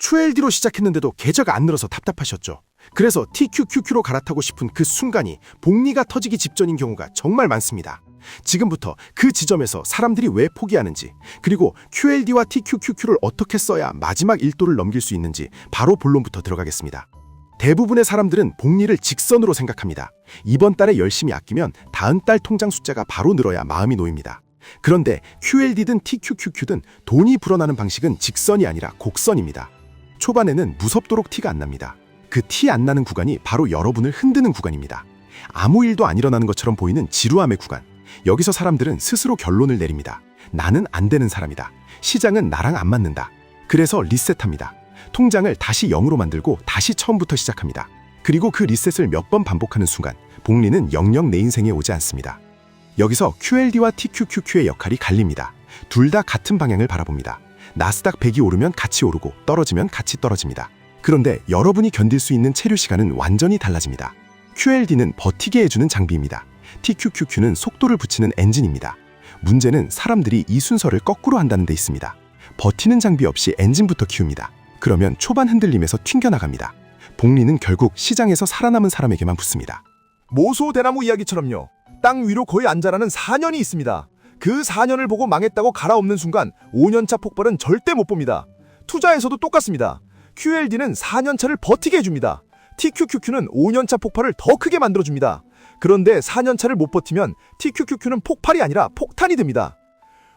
QLD로 시작했는데도 계좌가 안 늘어서 답답하셨죠. 그래서 TQQQ로 갈아타고 싶은 그 순간이 복리가 터지기 직전인 경우가 정말 많습니다. 지금부터 그 지점에서 사람들이 왜 포기하는지, 그리고 QLD와 TQQQ를 어떻게 써야 마지막 1도를 넘길 수 있는지 바로 본론부터 들어가겠습니다. 대부분의 사람들은 복리를 직선으로 생각합니다. 이번 달에 열심히 아끼면 다음 달 통장 숫자가 바로 늘어야 마음이 놓입니다. 그런데 QLD든 TQQQ든 돈이 불어나는 방식은 직선이 아니라 곡선입니다. 초반에는 무섭도록 티가 안 납니다. 그 티 안 나는 구간이 바로 여러분을 흔드는 구간입니다. 아무 일도 안 일어나는 것처럼 보이는 지루함의 구간. 여기서 사람들은 스스로 결론을 내립니다. 나는 안 되는 사람이다. 시장은 나랑 안 맞는다. 그래서 리셋합니다. 통장을 다시 0으로 만들고 다시 처음부터 시작합니다. 그리고 그 리셋을 몇 번 반복하는 순간 복리는 영영 내 인생에 오지 않습니다. 여기서 QLD와 TQQQ의 역할이 갈립니다. 둘 다 같은 방향을 바라봅니다. 나스닥 100이 오르면 같이 오르고 떨어지면 같이 떨어집니다. 그런데 여러분이 견딜 수 있는 체류 시간은 완전히 달라집니다. QLD는 버티게 해주는 장비입니다. TQQQ는 속도를 붙이는 엔진입니다. 문제는 사람들이 이 순서를 거꾸로 한다는 데 있습니다. 버티는 장비 없이 엔진부터 키웁니다. 그러면 초반 흔들림에서 튕겨나갑니다. 복리는 결국 시장에서 살아남은 사람에게만 붙습니다. 모소 대나무 이야기처럼요. 땅 위로 거의 안 자라는 4년이 있습니다. 그 4년을 보고 망했다고 갈아엎는 순간 5년차 폭발은 절대 못 봅니다. 투자에서도 똑같습니다. QLD는 4년차를 버티게 해줍니다. TQQQ는 5년차 폭발을 더 크게 만들어줍니다. 그런데 4년차를 못 버티면 TQQQ는 폭발이 아니라 폭탄이 됩니다.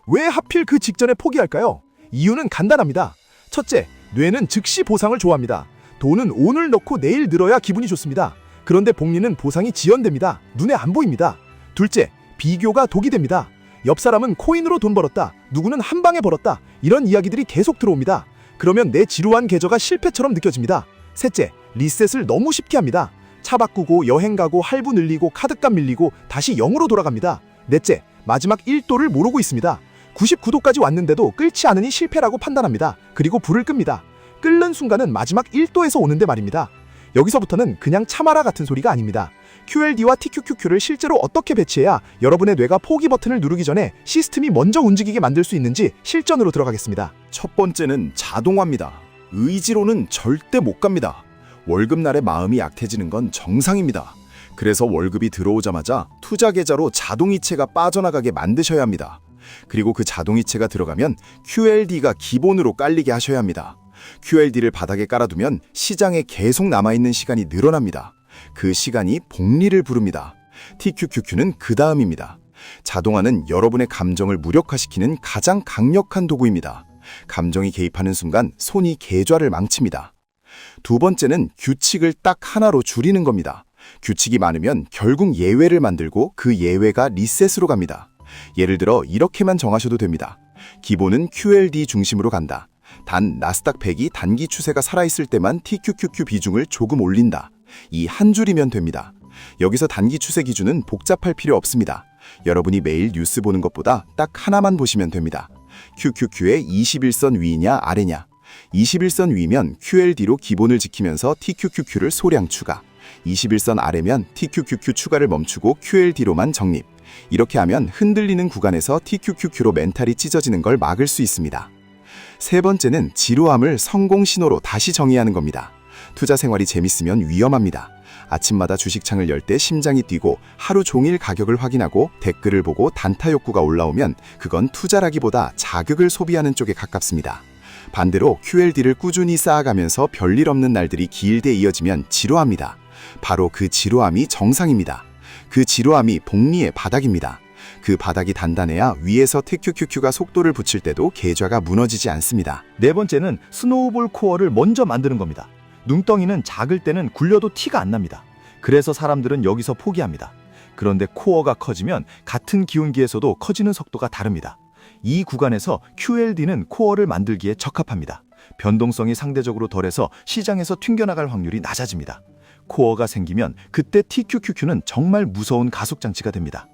왜 하필 그 직전에 포기할까요? 이유는 간단합니다. 첫째, 뇌는 즉시 보상을 좋아합니다. 돈은 오늘 넣고 내일 늘어야 기분이 좋습니다. 그런데 복리는 보상이 지연됩니다. 눈에 안 보입니다. 둘째, 비교가 독이 됩니다. 옆 사람은 코인으로 돈 벌었다. 누구는 한 방에 벌었다. 이런 이야기들이 계속 들어옵니다. 그러면 내 지루한 계좌가 실패처럼 느껴집니다. 셋째, 리셋을 너무 쉽게 합니다. 차 바꾸고 여행 가고 할부 늘리고 카드값 밀리고 다시 0으로 돌아갑니다. 넷째, 마지막 1도를 모르고 있습니다. 99도까지 왔는데도 끓지 않으니 실패라고 판단합니다. 그리고 불을 끕니다. 끓는 순간은 마지막 1도에서 오는데 말입니다. 여기서부터는 그냥 참아라 같은 소리가 아닙니다. QLD와 TQQQ를 실제로 어떻게 배치해야 여러분의 뇌가 포기 버튼을 누르기 전에 시스템이 먼저 움직이게 만들 수 있는지 실전으로 들어가겠습니다. 첫 번째는 자동화입니다. 의지로는 절대 못 갑니다. 월급날에 마음이 약해지는 건 정상입니다. 그래서 월급이 들어오자마자 투자 계좌로 자동이체가 빠져나가게 만드셔야 합니다. 그리고 그 자동이체가 들어가면 QLD가 기본으로 깔리게 하셔야 합니다. QLD를 바닥에 깔아두면 시장에 계속 남아있는 시간이 늘어납니다. 그 시간이 복리를 부릅니다. TQQQ는 그 다음입니다. 자동화는 여러분의 감정을 무력화시키는 가장 강력한 도구입니다. 감정이 개입하는 순간 손이 계좌를 망칩니다. 두 번째는 규칙을 딱 하나로 줄이는 겁니다. 규칙이 많으면 결국 예외를 만들고 그 예외가 리셋으로 갑니다. 예를 들어 이렇게만 정하셔도 됩니다. 기본은 QLD 중심으로 간다. 단 나스닥 100이 단기 추세가 살아있을 때만 TQQQ 비중을 조금 올린다. 이 한 줄이면 됩니다. 여기서 단기 추세 기준은 복잡할 필요 없습니다. 여러분이 매일 뉴스 보는 것보다 딱 하나만 보시면 됩니다. QQQ의 21선 위냐 아래냐. 21선 위면 QLD로 기본을 지키면서 TQQQ를 소량 추가. 21선 아래면 TQQQ 추가를 멈추고 QLD로만 적립. 이렇게 하면 흔들리는 구간에서 TQQQ로 멘탈이 찢어지는 걸 막을 수 있습니다. 세 번째는 지루함을 성공 신호로 다시 정의하는 겁니다. 투자 생활이 재밌으면 위험합니다. 아침마다 주식창을 열 때 심장이 뛰고 하루 종일 가격을 확인하고 댓글을 보고 단타 욕구가 올라오면 그건 투자라기보다 자극을 소비하는 쪽에 가깝습니다. 반대로 QLD를 꾸준히 쌓아가면서 별일 없는 날들이 길게 이어지면 지루합니다. 바로 그 지루함이 정상입니다. 그 지루함이 복리의 바닥입니다. 그 바닥이 단단해야 위에서 TQQQ가 속도를 붙일 때도 계좌가 무너지지 않습니다. 네 번째는 스노우볼 코어를 먼저 만드는 겁니다. 눈덩이는 작을 때는 굴려도 티가 안 납니다. 그래서 사람들은 여기서 포기합니다. 그런데 코어가 커지면 같은 기울기에서도 커지는 속도가 다릅니다. 이 구간에서 QLD는 코어를 만들기에 적합합니다. 변동성이 상대적으로 덜해서 시장에서 튕겨나갈 확률이 낮아집니다. 코어가 생기면 그때 TQQQ는 정말 무서운 가속장치가 됩니다.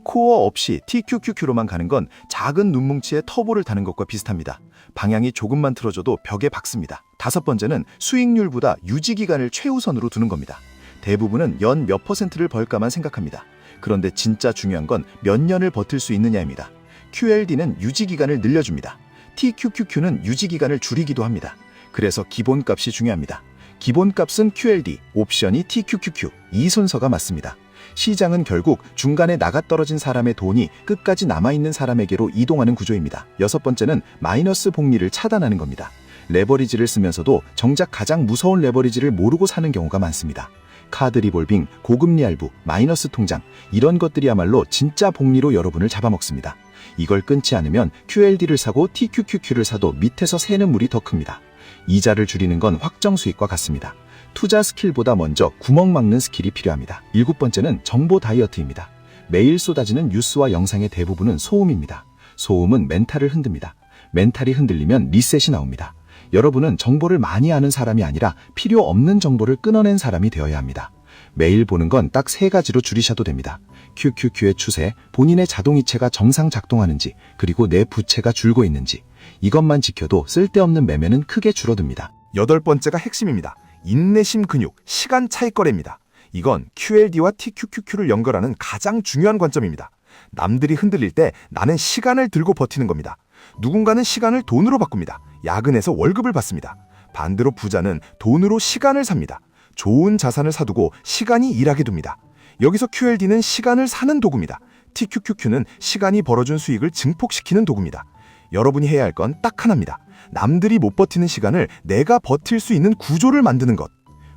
코어 없이 TQQQ로만 가는 건 작은 눈뭉치에 터보를 다는 것과 비슷합니다. 방향이 조금만 틀어져도 벽에 박습니다. 다섯 번째는 수익률보다 유지기간을 최우선으로 두는 겁니다. 대부분은 연 몇 %를 벌까만 생각합니다. 그런데 진짜 중요한 건 몇 년을 버틸 수 있느냐입니다. QLD는 유지기간을 늘려줍니다. TQQQ는 유지기간을 줄이기도 합니다. 그래서 기본값이 중요합니다. 기본값은 QLD, 옵션이 TQQQ, 이 순서가 맞습니다. 시장은 결국 중간에 나가떨어진 사람의 돈이 끝까지 남아있는 사람에게로 이동하는 구조입니다. 여섯 번째는 마이너스 복리를 차단하는 겁니다. 레버리지를 쓰면서도 정작 가장 무서운 레버리지를 모르고 사는 경우가 많습니다. 카드 리볼빙, 고금리 할부, 마이너스 통장, 이런 것들이야말로 진짜 복리로 여러분을 잡아먹습니다. 이걸 끊지 않으면 QLD를 사고 TQQQ를 사도 밑에서 새는 물이 더 큽니다. 이자를 줄이는 건 확정 수익과 같습니다. 투자 스킬보다 먼저 구멍 막는 스킬이 필요합니다. 일곱 번째는 정보 다이어트입니다. 매일 쏟아지는 뉴스와 영상의 대부분은 소음입니다. 소음은 멘탈을 흔듭니다. 멘탈이 흔들리면 리셋이 나옵니다. 여러분은 정보를 많이 아는 사람이 아니라 필요 없는 정보를 끊어낸 사람이 되어야 합니다. 매일 보는 건 딱 3가지로 줄이셔도 됩니다. QQQ의 추세, 본인의 자동이체가 정상 작동하는지, 그리고 내 부채가 줄고 있는지. 이것만 지켜도 쓸데없는 매매는 크게 줄어듭니다. 여덟 번째가 핵심입니다. 인내심 근육, 시간 차익 거래입니다. 이건 QLD와 TQQQ를 연결하는 가장 중요한 관점입니다. 남들이 흔들릴 때 나는 시간을 들고 버티는 겁니다. 누군가는 시간을 돈으로 바꿉니다. 야근해서 월급을 받습니다. 반대로 부자는 돈으로 시간을 삽니다. 좋은 자산을 사두고 시간이 일하게 둡니다. 여기서 QLD는 시간을 사는 도구입니다. TQQQ는 시간이 벌어준 수익을 증폭시키는 도구입니다. 여러분이 해야 할 건 딱 하나입니다. 남들이 못 버티는 시간을 내가 버틸 수 있는 구조를 만드는 것.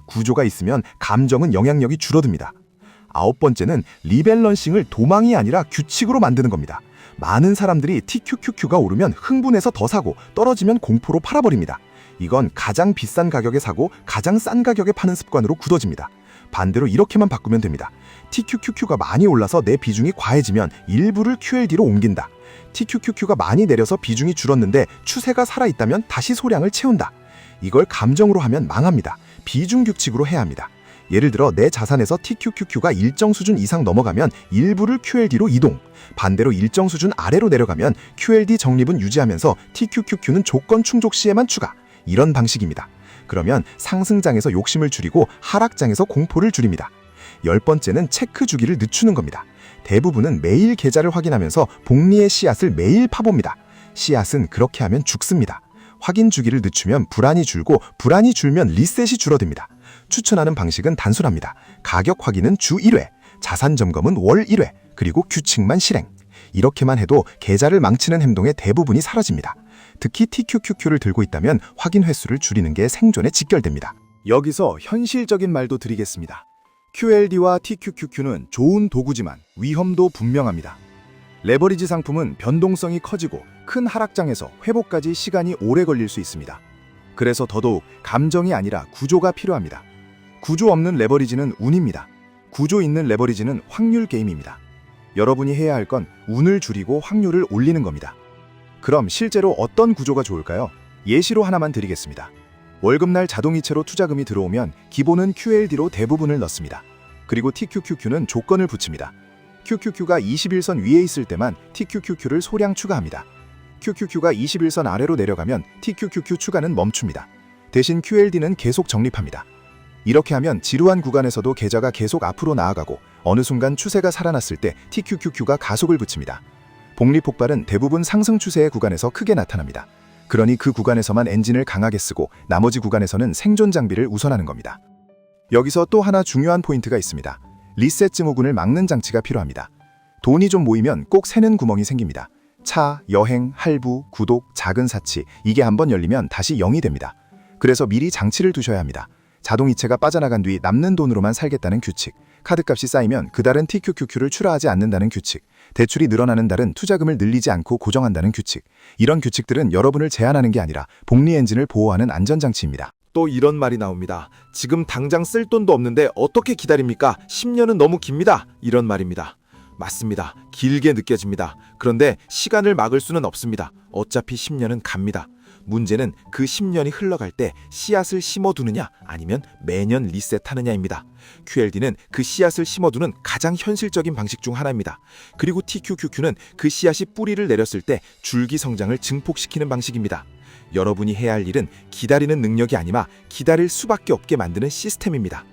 구조가 있으면 감정은 영향력이 줄어듭니다. 아홉 번째는 리밸런싱을 도망이 아니라 규칙으로 만드는 겁니다. 많은 사람들이 TQQQ가 오르면 흥분해서 더 사고 떨어지면 공포로 팔아버립니다. 이건 가장 비싼 가격에 사고 가장 싼 가격에 파는 습관으로 굳어집니다. 반대로 이렇게만 바꾸면 됩니다. TQQQ가 많이 올라서 내 비중이 과해지면 일부를 QLD로 옮긴다. TQQQ가 많이 내려서 비중이 줄었는데 추세가 살아있다면 다시 소량을 채운다. 이걸 감정으로 하면 망합니다. 비중 규칙으로 해야 합니다. 예를 들어 내 자산에서 TQQQ가 일정 수준 이상 넘어가면 일부를 QLD로 이동, 반대로 일정 수준 아래로 내려가면 QLD 적립은 유지하면서 TQQQ는 조건 충족 시에만 추가. 이런 방식입니다. 그러면 상승장에서 욕심을 줄이고 하락장에서 공포를 줄입니다. 열 번째는 체크 주기를 늦추는 겁니다. 대부분은 매일 계좌를 확인하면서 복리의 씨앗을 매일 파봅니다. 씨앗은 그렇게 하면 죽습니다. 확인 주기를 늦추면 불안이 줄고 불안이 줄면 리셋이 줄어듭니다. 추천하는 방식은 단순합니다. 가격 확인은 주 1회, 자산 점검은 월 1회, 그리고 규칙만 실행. 이렇게만 해도 계좌를 망치는 행동의 대부분이 사라집니다. 특히 TQQQ를 들고 있다면 확인 횟수를 줄이는 게 생존에 직결됩니다. 여기서 현실적인 말도 드리겠습니다. QLD와 TQQQ는 좋은 도구지만 위험도 분명합니다. 레버리지 상품은 변동성이 커지고 큰 하락장에서 회복까지 시간이 오래 걸릴 수 있습니다. 그래서 더더욱 감정이 아니라 구조가 필요합니다. 구조 없는 레버리지는 운입니다. 구조 있는 레버리지는 확률 게임입니다. 여러분이 해야 할 건 운을 줄이고 확률을 올리는 겁니다. 그럼 실제로 어떤 구조가 좋을까요? 예시로 하나만 드리겠습니다. 월급날 자동이체로 투자금이 들어오면 기본은 QLD로 대부분을 넣습니다. 그리고 TQQQ는 조건을 붙입니다. QQQ가 21선 위에 있을 때만 TQQQ를 소량 추가합니다. QQQ가 21선 아래로 내려가면 TQQQ 추가는 멈춥니다. 대신 QLD는 계속 적립합니다. 이렇게 하면 지루한 구간에서도 계좌가 계속 앞으로 나아가고 어느 순간 추세가 살아났을 때 TQQQ가 가속을 붙입니다. 복리 폭발은 대부분 상승 추세의 구간에서 크게 나타납니다. 그러니 그 구간에서만 엔진을 강하게 쓰고 나머지 구간에서는 생존 장비를 우선하는 겁니다. 여기서 또 하나 중요한 포인트가 있습니다. 리셋 증후군을 막는 장치가 필요합니다. 돈이 좀 모이면 꼭 새는 구멍이 생깁니다. 차, 여행, 할부, 구독, 작은 사치, 이게 한번 열리면 다시 0이 됩니다. 그래서 미리 장치를 두셔야 합니다. 자동이체가 빠져나간 뒤 남는 돈으로만 살겠다는 규칙, 카드값이 쌓이면 그달은 TQQQ를 출하하지 않는다는 규칙, 대출이 늘어나는 달은 투자금을 늘리지 않고 고정한다는 규칙. 이런 규칙들은 여러분을 제한하는 게 아니라 복리 엔진을 보호하는 안전장치입니다. 또 이런 말이 나옵니다. 지금 당장 쓸 돈도 없는데 어떻게 기다립니까? 10년은 너무 깁니다. 이런 말입니다. 맞습니다. 길게 느껴집니다. 그런데 시간을 막을 수는 없습니다. 어차피 10년은 갑니다. 문제는 그 10년이 흘러갈 때 씨앗을 심어두느냐 아니면 매년 리셋하느냐입니다. QLD는 그 씨앗을 심어두는 가장 현실적인 방식 중 하나입니다. 그리고 TQQQ는 그 씨앗이 뿌리를 내렸을 때 줄기 성장을 증폭시키는 방식입니다. 여러분이 해야 할 일은 기다리는 능력이 아니라 기다릴 수밖에 없게 만드는 시스템입니다.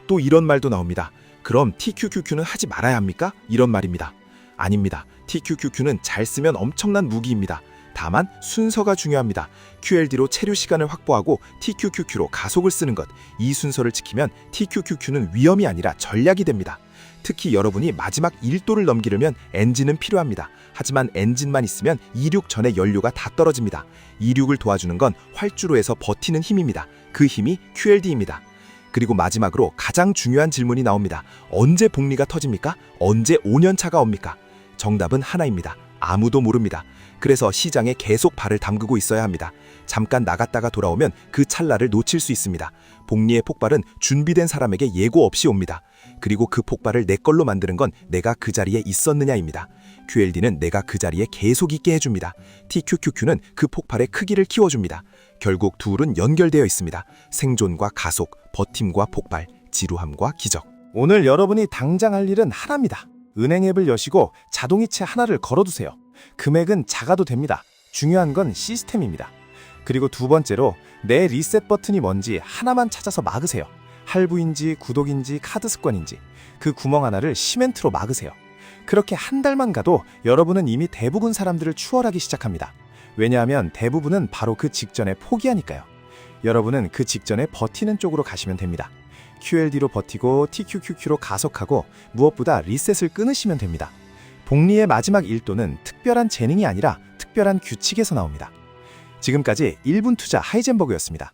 또 이런 말도 나옵니다. 그럼 TQQQ는 하지 말아야 합니까? 이런 말입니다. 아닙니다. TQQQ는 잘 쓰면 엄청난 무기입니다. 다만 순서가 중요합니다. QLD로 체류 시간을 확보하고 TQQQ로 가속을 쓰는 것. 이 순서를 지키면 TQQQ는 위험이 아니라 전략이 됩니다. 특히 여러분이 마지막 1도를 넘기려면 엔진은 필요합니다. 하지만 엔진만 있으면 이륙 전에 연료가 다 떨어집니다. 이륙을 도와주는 건 활주로에서 버티는 힘입니다. 그 힘이 QLD입니다. 그리고 마지막으로 가장 중요한 질문이 나옵니다. 언제 복리가 터집니까? 언제 5년차가 옵니까? 정답은 하나입니다. 아무도 모릅니다. 그래서 시장에 계속 발을 담그고 있어야 합니다. 잠깐 나갔다가 돌아오면 그 찰나를 놓칠 수 있습니다. 복리의 폭발은 준비된 사람에게 예고 없이 옵니다. 그리고 그 폭발을 내 걸로 만드는 건 내가 그 자리에 있었느냐입니다. QLD는 내가 그 자리에 계속 있게 해줍니다. TQQQ는 그 폭발의 크기를 키워줍니다. 결국 둘은 연결되어 있습니다. 생존과 가속, 버팀과 폭발, 지루함과 기적. 오늘 여러분이 당장 할 일은 하나입니다. 은행 앱을 여시고 자동이체 하나를 걸어두세요. 금액은 작아도 됩니다. 중요한 건 시스템입니다. 그리고 두 번째로 내 리셋 버튼이 뭔지 하나만 찾아서 막으세요. 할부인지 구독인지 카드 습관인지 그 구멍 하나를 시멘트로 막으세요. 그렇게 한 달만 가도 여러분은 이미 대부분 사람들을 추월하기 시작합니다. 왜냐하면 대부분은 바로 그 직전에 포기하니까요. 여러분은 그 직전에 버티는 쪽으로 가시면 됩니다. QLD로 버티고 TQQQ로 가속하고 무엇보다 리셋을 끊으시면 됩니다. 복리의 마지막 1도는 특별한 재능이 아니라 특별한 규칙에서 나옵니다. 지금까지 1분 투자 하이젠버그였습니다.